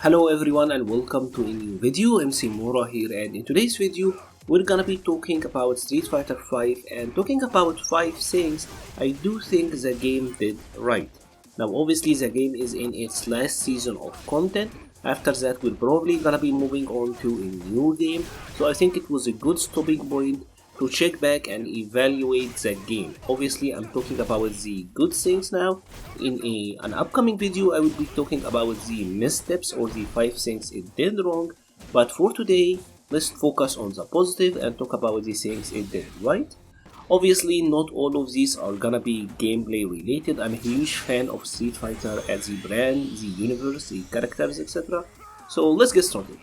Hello everyone and welcome to a new video. MC-Mura here, and in today's video we're gonna be talking about Street Fighter V and talking about 5 things I do think the game did right. Now obviously the game is in its last season of content. After that we're probably gonna be moving on to a new game, so I think it was a good stopping point to check back and evaluate the game. Obviously I'm talking about the good things now. In an upcoming video I will be talking about the missteps or the 5 things it did wrong, but for today let's focus on the positive and talk about the things it did right. Obviously not all of these are gonna be gameplay related. I'm a huge fan of Street Fighter as the brand, the universe, the characters, etc. So let's get started.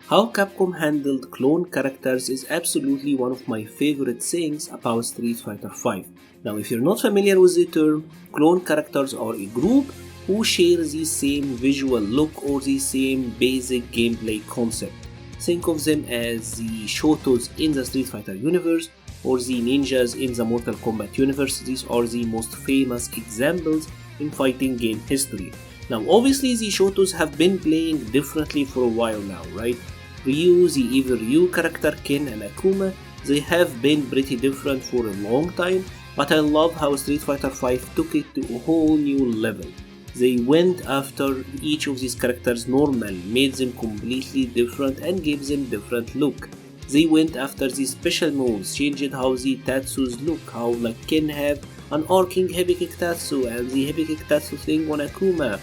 How Capcom handled clone characters is absolutely one of my favorite things about Street Fighter V. Now if you're not familiar with the term, clone characters are a group who share the same visual look or the same basic gameplay concept. Think of them as the Shotos in the Street Fighter universe or the ninjas in the Mortal Kombat universe. These are the most famous examples in fighting game history. Now obviously the Shotos have been playing differently for a while now, right? Ryu, the evil Ryu character, Ken and Akuma, they have been pretty different for a long time, but I love how Street Fighter V took it to a whole new level. They went after each of these characters normal, made them completely different and gave them different look. They went after the special moves, changed how the Tatsus look, how like Ken have an arcing heavy kick Tatsu and the heavy kick Tatsu thing on Akuma.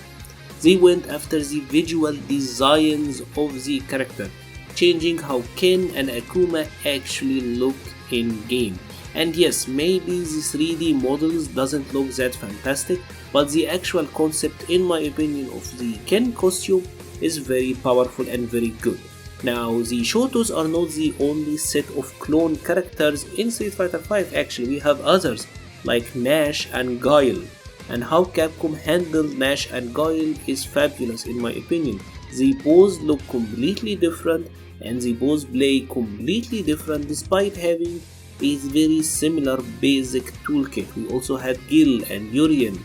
They went after the visual designs of the character, changing how Ken and Akuma actually look in game. And yes, maybe the 3D models doesn't look that fantastic, but the actual concept in my opinion of the Ken costume is very powerful and very good. Now the Shotos are not the only set of clone characters in Street Fighter V, actually we have others like Nash and Guile. And how Capcom handled Nash and Guile is fabulous in my opinion. They both look completely different and they both play completely different despite having a very similar basic toolkit. We also had Gil and Urien.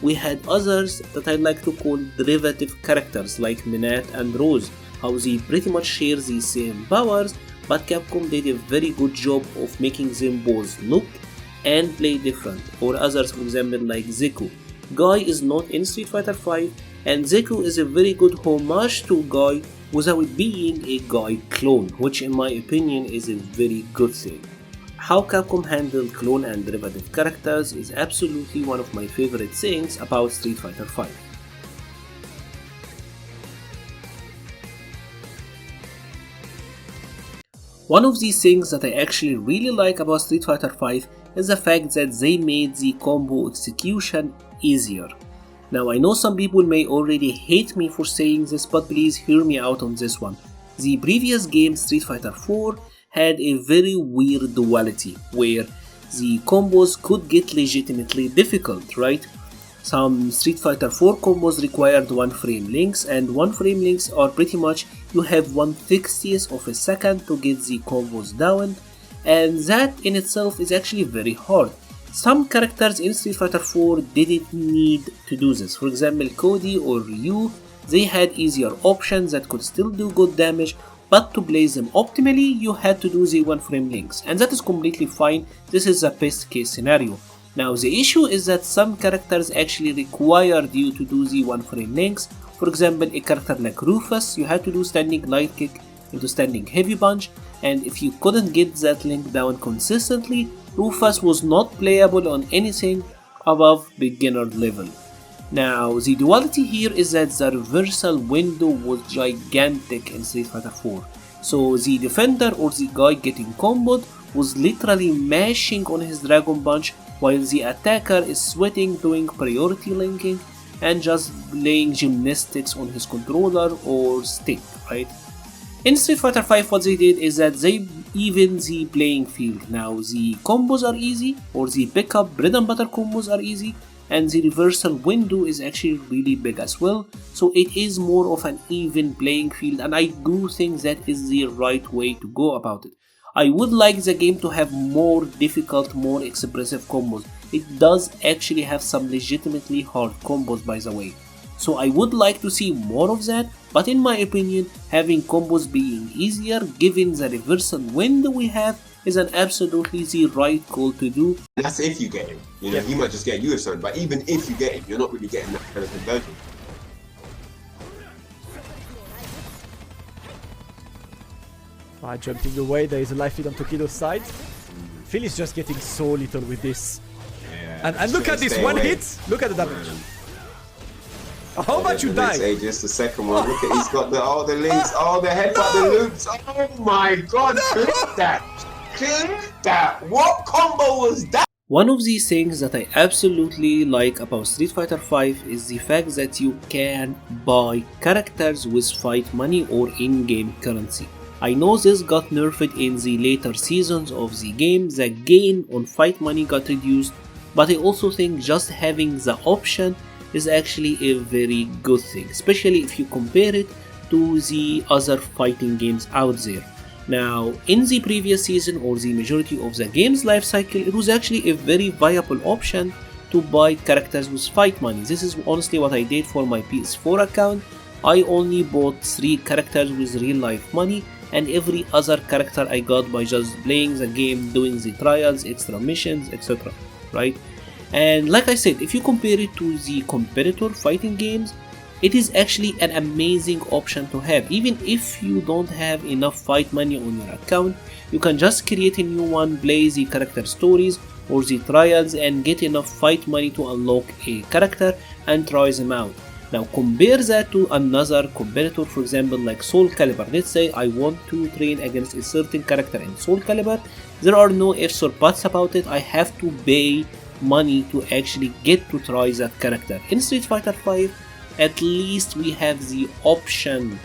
We had others that I like to call derivative characters like Minat and Rose, how they pretty much share the same powers, but Capcom did a very good job of making them both look and play different. Or others, for example, like Zeku. Guy is not in Street Fighter V, and Zeku is a very good homage to Guy without being a Guy clone, which in my opinion is a very good thing. How Capcom handled clone and derivative characters is absolutely one of my favorite things about Street Fighter V. One of these things that I actually really like about Street Fighter V is the fact that they made the combo execution easier. Now I know some people may already hate me for saying this, but please hear me out on this one. The previous game Street Fighter IV had a very weird duality where the combos could get legitimately difficult, right? Some Street Fighter IV combos required 1 frame lengths, and 1 frame lengths are pretty much you have 1/60th of a second to get the combos down, and that in itself is actually very hard. Some characters in Street Fighter IV didn't need to do this. For example, Cody or Ryu, they had easier options that could still do good damage, but to play them optimally you had to do the 1 frame lengths, and that is completely fine. This is the best case scenario. Now the issue is that some characters actually required you to do the 1 frame lengths. For example, a character like Rufus, you had to do standing light kick into standing heavy punch, and if you couldn't get that length down consistently, Rufus was not playable on anything above beginner level. Now the duality here is that the reversal window was gigantic in Street Fighter IV. So the defender or the guy getting comboed was literally mashing on his Dragon Punch while the attacker is sweating doing priority linking and just playing gymnastics on his controller or stick, right? In Street Fighter V what they did is that they even the playing field. Now the combos are easy, or the pickup bread and butter combos are easy, and the reversal window is actually really big as well, so it is more of an even playing field, and I do think that is the right way to go about it. I would like the game to have more difficult, more expressive combos. It does actually have some legitimately hard combos, by the way. So I would like to see more of that, but in my opinion, having combos being easier given the reversal window we have is an absolutely the right call to do. That's if you get him. You know, he might just get you or something, but even if you get him, you're not really getting that kind of conversion. I jumped in the way, there is a life feed on Tokido's side. Phil is just getting so little with this. Yeah, and look at this one hit, look at the damage. How about you die? Just the second one. Look at, he's got the links, the headbutt, the loops. Oh my god, clip that! Clip that! What combo was that? One of the things that I absolutely like about Street Fighter V is the fact that you can buy characters with fight money or in-game currency. I know this got nerfed in the later seasons of the game, the gain on fight money got reduced, but I also think just having the option is actually a very good thing, especially if you compare it to the other fighting games out there. Now, in the previous season or the majority of the game's life cycle, it was actually a very viable option to buy characters with fight money. This is honestly what I did for my PS4 account. I only bought 3 characters with real life money, and every other character I got by just playing the game, doing the trials, extra missions, etc. Right? And like I said, if you compare it to the competitor fighting games, it is actually an amazing option to have. Even if you don't have enough fight money on your account, you can just create a new one, play the character stories or the trials and get enough fight money to unlock a character and try them out. Now compare that to another competitor, for example like Soul Calibur. Let's say I want to train against a certain character in Soul Calibur. There are no ifs or buts about it. I have to pay money to actually get to try that character. In Street Fighter V, at least we have the option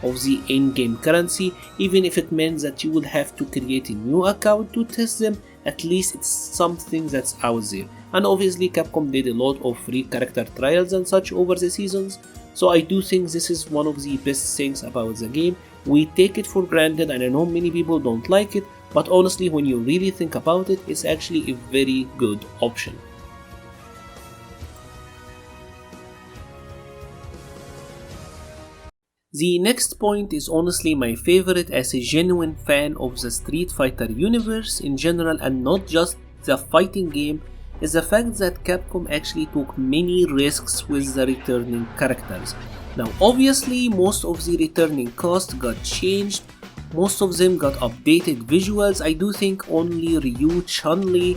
of the in-game currency. Even if it meant that you would have to create a new account to test them, at least it's something that's out there. And obviously Capcom did a lot of free character trials and such over the seasons, so I do think this is one of the best things about the game. We take it for granted and I know many people don't like it, but honestly when you really think about it, it's actually a very good option. The next point is honestly my favorite as a genuine fan of the Street Fighter universe in general and not just the fighting game, is the fact that Capcom actually took many risks with the returning characters. Now obviously most of the returning cast got changed, most of them got updated visuals. I do think only Ryu, Chun-Li,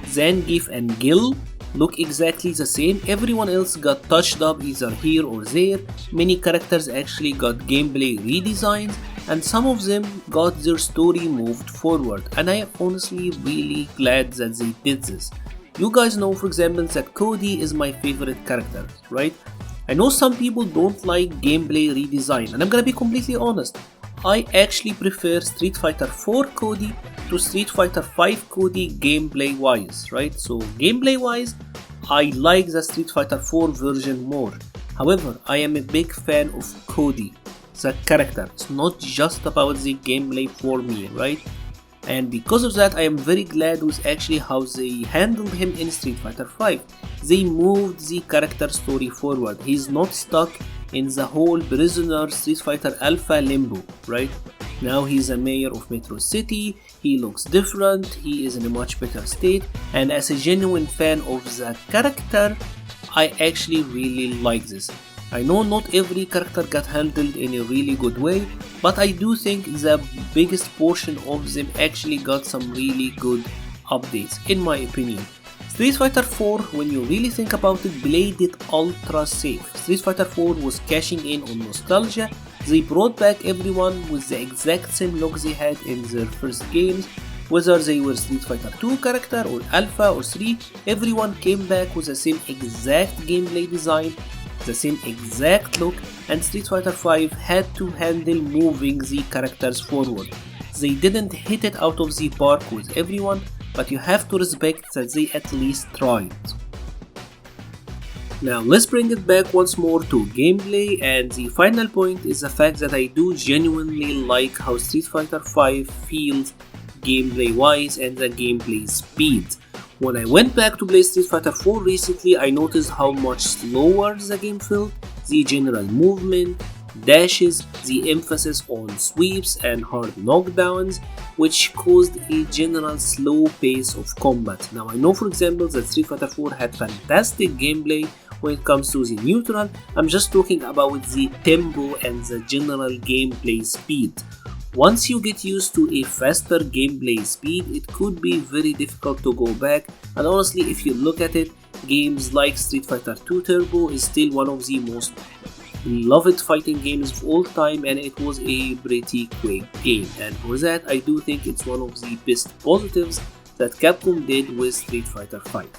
Zangief and Gil look exactly the same. Everyone else got touched up either here or there. Many characters actually got gameplay redesigns and some of them got their story moved forward, and I am honestly really glad that they did this. You guys know for example that Cody is my favorite character, right? I know some people don't like gameplay redesign and I'm gonna be completely honest. I actually prefer Street Fighter 4 Cody to Street Fighter 5 Cody gameplay wise, right? So gameplay wise, I like the Street Fighter 4 version more. However, I am a big fan of Cody, the character. It's not just about the gameplay for me, right? And because of that, I am very glad with actually how they handled him in Street Fighter 5. They moved the character story forward. He's not stuck in the whole prisoner Street Fighter Alpha limbo, right? Now he's a mayor of Metro City, he looks different, he is in a much better state, and as a genuine fan of the character, I actually really like this. I know not every character got handled in a really good way, but I do think the biggest portion of them actually got some really good updates, in my opinion. Street Fighter 4, when you really think about it, played it ultra safe. Street Fighter 4 was cashing in on nostalgia. They brought back everyone with the exact same look they had in their first games. Whether they were Street Fighter 2 character or Alpha or 3, everyone came back with the same exact gameplay design, the same exact look, and Street Fighter 5 had to handle moving the characters forward. They didn't hit it out of the park with everyone, but you have to respect that they at least tried. Now let's bring it back once more to gameplay, and the final point is the fact that I do genuinely like how Street Fighter V feels gameplay wise and the gameplay speed. When I went back to play Street Fighter 4 recently, I noticed how much slower the game felt, the general movement, dashes, the emphasis on sweeps and hard knockdowns, which caused a general slow pace of combat. Now I know for example that Street Fighter 4 had fantastic gameplay when it comes to the neutral. I'm just talking about the tempo and the general gameplay speed. Once you get used to a faster gameplay speed, it could be very difficult to go back, and honestly if you look at it, games like Street Fighter 2 Turbo is still one of the most beloved fighting games of all time, and it was a pretty quick game, and for that I do think it's one of the best positives that Capcom did with Street Fighter 5.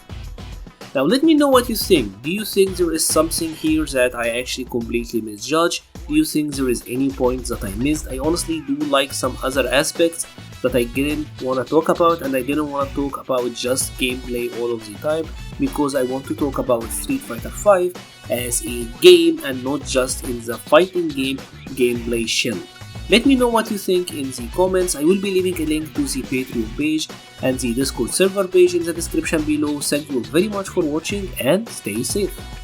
Now let me know what you think. Do you think there is something here that I actually completely misjudged? Do you think there is any points that I missed? I honestly do like some other aspects that I didn't want to talk about, and I didn't want to talk about just gameplay all of the time, because I want to talk about Street Fighter 5 as a game and not just in the fighting game gameplay shell. Let me know what you think in the comments. I will be leaving a link to the Patreon page and the Discord server page in the description below. Thank you very much for watching and stay safe.